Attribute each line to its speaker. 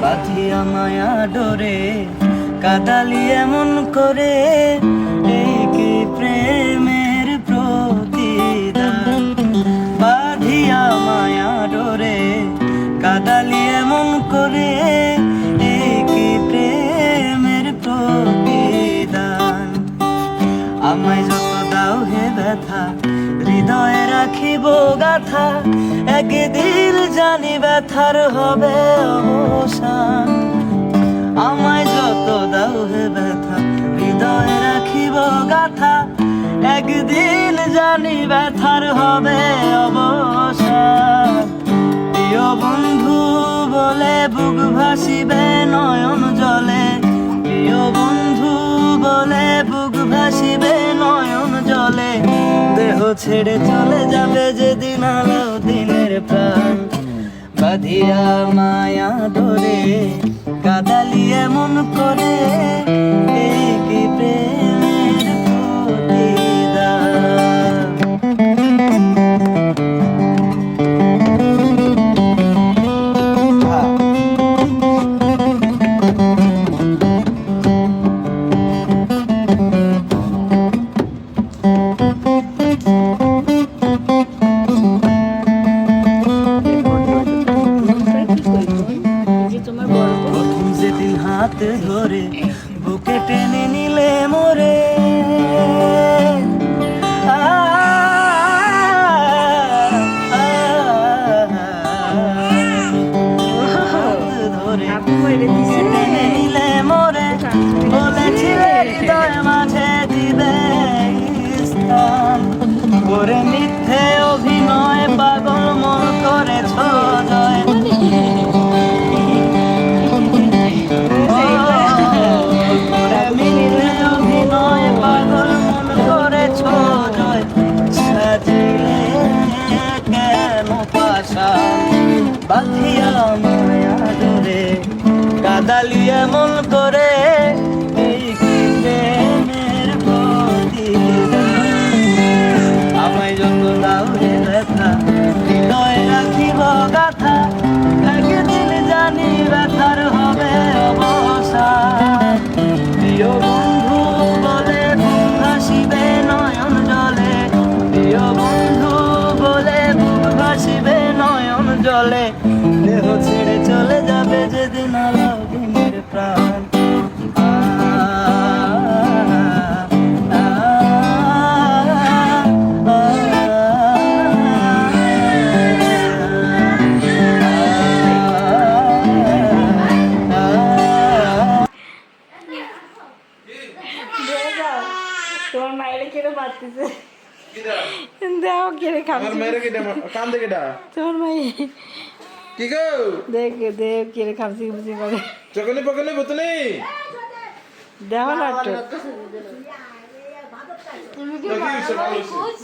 Speaker 1: বাঁধিয়া মায়া ডোরে কাদালি এমন করে, এই কি প্রেমের প্রতিদান। বাঁধিয়া মায়া ডোরে কাদালি এমন করে, এই কি প্রেমের প্রতিদান। আমায় যত দাও হে ব্যথা, হৃদয়ে রাখিব গাথা, একদিন জানি ব্যথার হবে অবসান। আমায় যত দাও হে ব্যথা, হৃদয়ে রাখিব গাথা, একদিন জানি ব্যথার হবে অবসান। প্রিয় বন্ধু বলে বুক ভাসিবে নয়ন জলে, প্রিয় বন্ধু বলে বুক ভাসিবে নয়ন জলে। দেহ ছেড়ে চলে যাবে যেদিন আলাউদ্দিনের প্রাণ। বাঁধিয়া মায়া ধরে কাদালি এমন করে, এই কি প্রেমের প্রতিদান। প্রথম যেদিন হাতে ধরে বুকে টেনে নিলে মোরে, ধরে বুকে টেনে নিলে মোরে, বলেছিলে হৃদয় মাঝে দিবে স্থান। করে মিথ্যে অভিনয় পাগল মন করেছ জয়। অভিনয় পাগল মন করেছ জয়, সাজিলে কেন পাশান। বাঁধিয়া মায়া ডোরে কাদালি এমন করে, এই কি প্রেমের প্রতিদান। আমায় যত দাও হে ব্যথা, হৃদয়ে রাখিব গাথা, একদিন জানি ব্যথার হবে অবসান। প্রিয় বন্ধু বলে বুক ভাসিবে নয়ন জলে, প্রিয় বন্ধু বলে বুক ভাসিবে নয়ন জলে। দেহ ছেড়ে চলে যাবে যেদিন আলাউদ্দিনের প্রাণ।
Speaker 2: তোমার মায়ের কেন মারতেছে? দাও কেড়ে খাবে তোমার মাই।
Speaker 3: কি গো
Speaker 2: দেখ দেখ কেড়ে খাবছি বুঝি করে
Speaker 3: চকনি পকনি বুতনি
Speaker 2: দেখো না একটু।
Speaker 3: কি হইছে ভালো হইছে